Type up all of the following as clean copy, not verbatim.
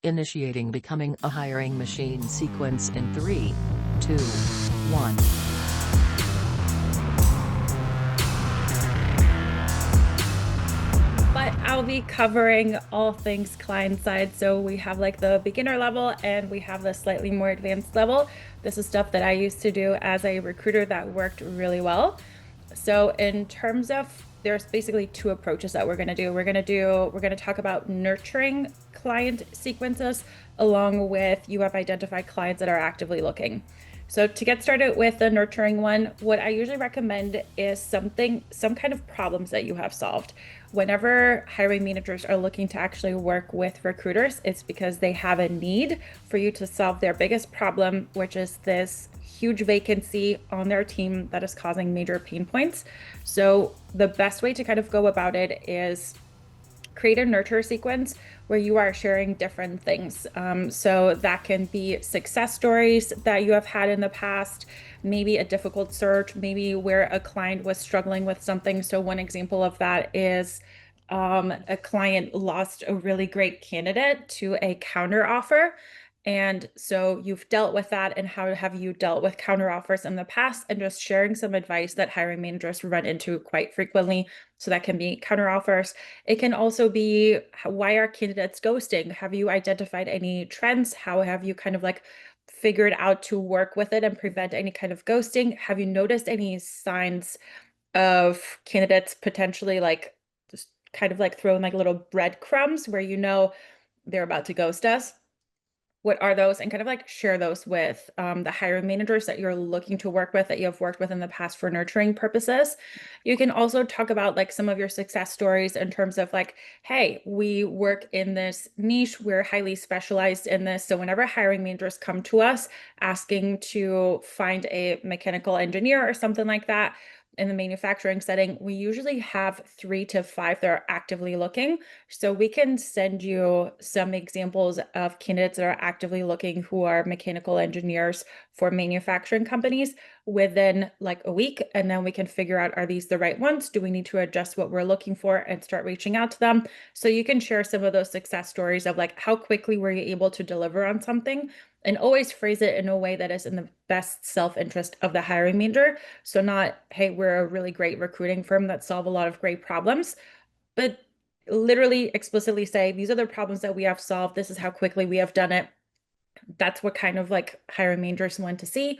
Initiating becoming a hiring machine sequence in 3, 2, 1. But I'll be covering all things client side. So we have like the beginner level and we have the slightly more advanced level. This is stuff that I used to do as a recruiter that worked really well. So in terms of, there's basically two approaches that we're going to do. We're going to talk about nurturing client sequences along with you have identified clients that are actively looking. So to get started with the nurturing one, what I usually recommend is some kind of problems that you have solved. Whenever hiring managers are looking to actually work with recruiters, it's because they have a need for you to solve their biggest problem, which is this huge vacancy on their team that is causing major pain points. So the best way to kind of go about it is create a nurture sequence where you are sharing different things. So that can be success stories that you have had in the past, maybe a difficult search, maybe where a client was struggling with something. So one example of that is a client lost a really great candidate to a counter offer. And so you've dealt with that, and how have you dealt with counter offers in the past, and just sharing some advice that hiring managers run into quite frequently. So that can be counter offers. It can also be, why are candidates ghosting? Have you identified any trends? How have you kind of like figured out to work with it and prevent any kind of ghosting? Have you noticed any signs of candidates potentially like just kind of like throwing like little breadcrumbs where you know they're about to ghost us? What are those? And kind of like share those with the hiring managers that you're looking to work with, that you have worked with in the past for nurturing purposes. You can also talk about like some of your success stories in terms of like, hey, we work in this niche, we're highly specialized in this. So whenever hiring managers come to us asking to find a mechanical engineer or something like that, in the manufacturing setting, we usually have 3 to 5 that are actively looking. So we can send you some examples of candidates that are actively looking who are mechanical engineers for manufacturing companies within like a week. And then we can figure out, are these the right ones? Do we need to adjust what we're looking for and start reaching out to them? So you can share some of those success stories of like, how quickly were you able to deliver on something? And always phrase it in a way that is in the best self-interest of the hiring manager. So not, hey, we're a really great recruiting firm that solve a lot of great problems, but literally explicitly say, these are the problems that we have solved. This is how quickly we have done it. That's what kind of like hiring managers want to see.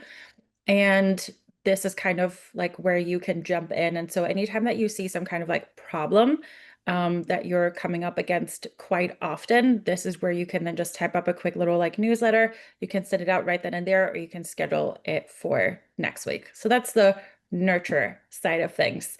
And this is kind of like where you can jump in. And so anytime that you see some kind of like problem that you're coming up against quite often, this is where you can then just type up a quick little like newsletter. You can send it out right then and there, or you can schedule it for next week. So that's the nurture side of things.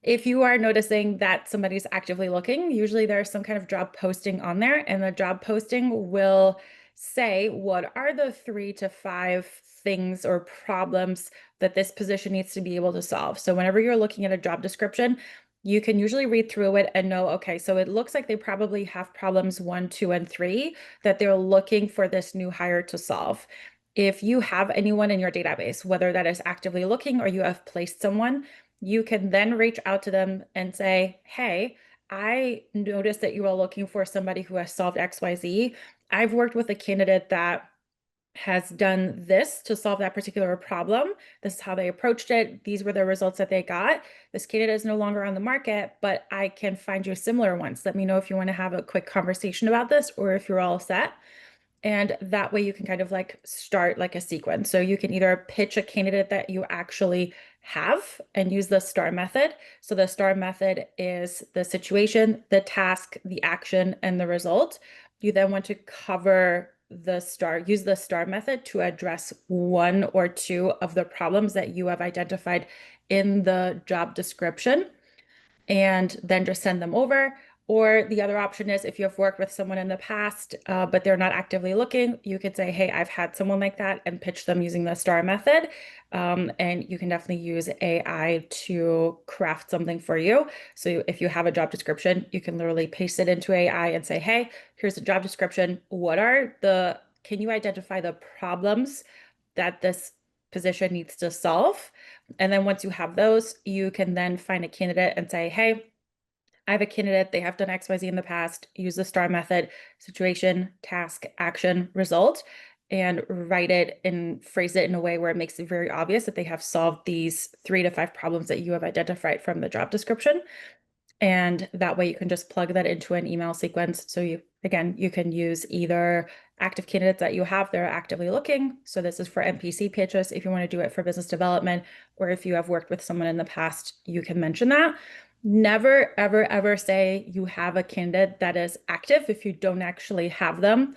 If you are noticing that somebody's actively looking, usually there's some kind of job posting on there, and the job posting will say, what are the 3 to 5 things or problems that this position needs to be able to solve? So whenever you're looking at a job description, you can usually read through it and know, okay, so it looks like they probably have problems 1, 2, and 3 that they're looking for this new hire to solve. If you have anyone in your database, whether that is actively looking or you have placed someone, you can then reach out to them and say, hey, I noticed that you are looking for somebody who has solved XYZ. I've worked with a candidate that has done this to solve that particular problem. This is how they approached it. These were the results that they got. This candidate is no longer on the market, but I can find you similar ones. Let me know if you want to have a quick conversation about this or if you're all set. And that way you can kind of like start like a sequence. So you can either pitch a candidate that you actually have and use the STAR method. So the STAR method is the situation, the task, the action, and the result. You then want to cover the STAR, use the STAR method to address 1 or 2 of the problems that you have identified in the job description, and then just send them over. Or the other option is, if you have worked with someone in the past, but they're not actively looking, you could say, hey, I've had someone like that, and pitch them using the STAR method. And you can definitely use AI to craft something for you. So if you have a job description, you can literally paste it into AI and say, hey, here's the job description. Can you identify the problems that this position needs to solve? And then once you have those, you can then find a candidate and say, hey, I have a candidate, they have done XYZ in the past, use the STAR method, situation, task, action, result, and write it and phrase it in a way where it makes it very obvious that they have solved these 3 to 5 problems that you have identified from the job description. And that way you can just plug that into an email sequence. So you can use either active candidates that you have that are actively looking. So this is for NPC pitches. If you want to do it for business development, or if you have worked with someone in the past, you can mention that. Never, ever, ever say you have a candidate that is active if you don't actually have them.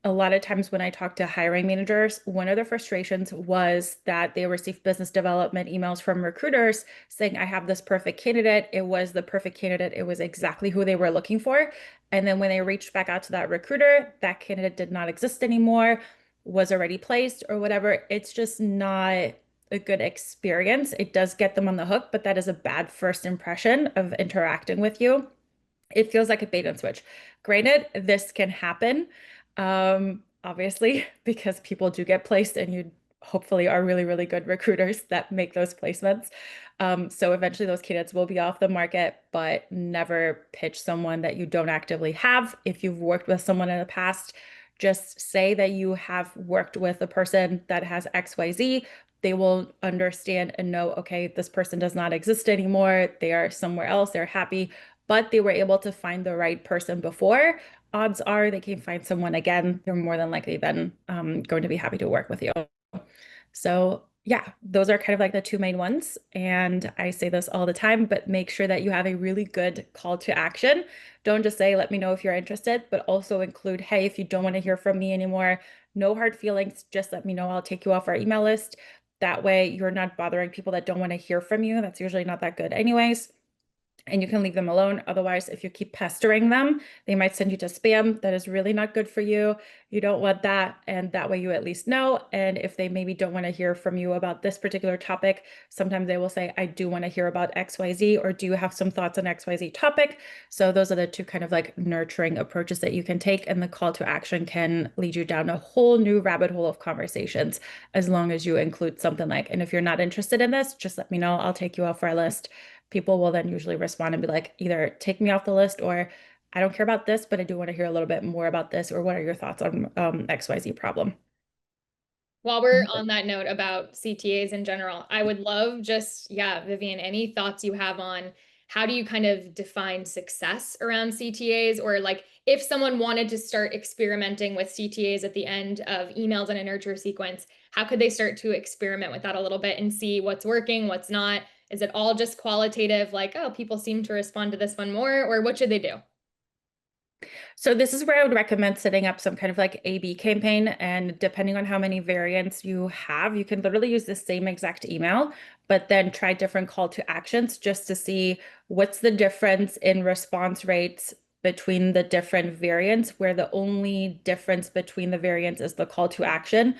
A lot of times when I talk to hiring managers, one of their frustrations was that they received business development emails from recruiters saying, I have this perfect candidate. It was the perfect candidate. It was exactly who they were looking for. And then when they reached back out to that recruiter, that candidate did not exist anymore, was already placed or whatever. It's just not a good experience. It does get them on the hook, but that is a bad first impression of interacting with you. It feels like a bait and switch. Granted, this can happen, obviously, because people do get placed and you hopefully are really, really good recruiters that make those placements. So eventually those candidates will be off the market, but never pitch someone that you don't actively have. If you've worked with someone in the past, just say that you have worked with a person that has XYZ. They will understand and know, okay, this person does not exist anymore. They are somewhere else. They're happy, but they were able to find the right person before. Odds are they can find someone again. They're more than likely then going to be happy to work with you. So yeah, those are kind of like the two main ones. And I say this all the time, but make sure that you have a really good call to action. Don't just say, let me know if you're interested, but also include, hey, if you don't want to hear from me anymore, no hard feelings, just let me know. I'll take you off our email list. That way you're not bothering people that don't want to hear from you. That's usually not that good anyways, and you can leave them alone. Otherwise, if you keep pestering them, they might send you to spam. That is really not good for you. You don't want that. And that way you at least know. And if they maybe don't want to hear from you about this particular topic, sometimes they will say, I do want to hear about XYZ, or do you have some thoughts on XYZ topic? So those are the two kind of like nurturing approaches that you can take. And the call to action can lead you down a whole new rabbit hole of conversations, as long as you include something like, and if you're not interested in this, just let me know. I'll take you off our list. People will then usually respond and be like, either take me off the list, or I don't care about this, but I do want to hear a little bit more about this, or what are your thoughts on XYZ problem? While we're on that note about CTAs in general, I would love just, yeah, Vivian, any thoughts you have on how do you kind of define success around CTAs, or like if someone wanted to start experimenting with CTAs at the end of emails in a nurture sequence, how could they start to experiment with that a little bit and see what's working, what's not? Is it all just qualitative, like, oh, people seem to respond to this one more, or what should they do? So this is where I would recommend setting up some kind of like A/B campaign. And depending on how many variants you have, you can literally use the same exact email, but then try different call to actions just to see what's the difference in response rates between the different variants, where the only difference between the variants is the call to action.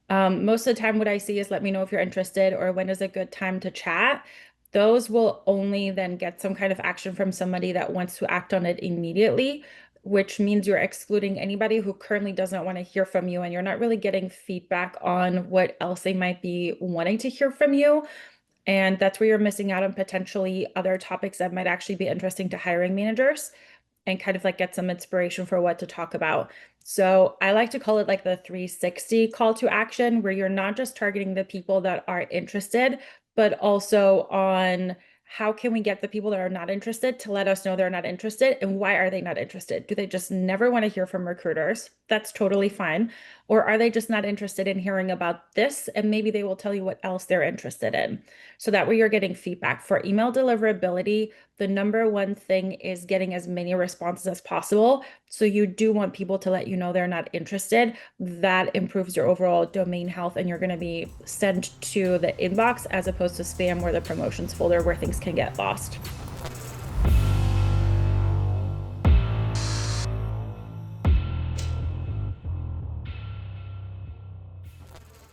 Most of the time, what I see is let me know if you're interested, or when is a good time to chat. Those will only then get some kind of action from somebody that wants to act on it immediately, which means you're excluding anybody who currently doesn't want to hear from you, and you're not really getting feedback on what else they might be wanting to hear from you. And that's where you're missing out on potentially other topics that might actually be interesting to hiring managers, and kind of like get some inspiration for what to talk about. So I like to call it like the 360 call to action, where you're not just targeting the people that are interested, but also on how can we get the people that are not interested to let us know they're not interested, and why are they not interested? Do they just never want to hear from recruiters? That's totally fine. Or are they just not interested in hearing about this? And maybe they will tell you what else they're interested in. So that way you're getting feedback. For email deliverability, the number one thing is getting as many responses as possible. So you do want people to let you know they're not interested. That improves your overall domain health, and you're going to be sent to the inbox as opposed to spam or the promotions folder where things can get lost.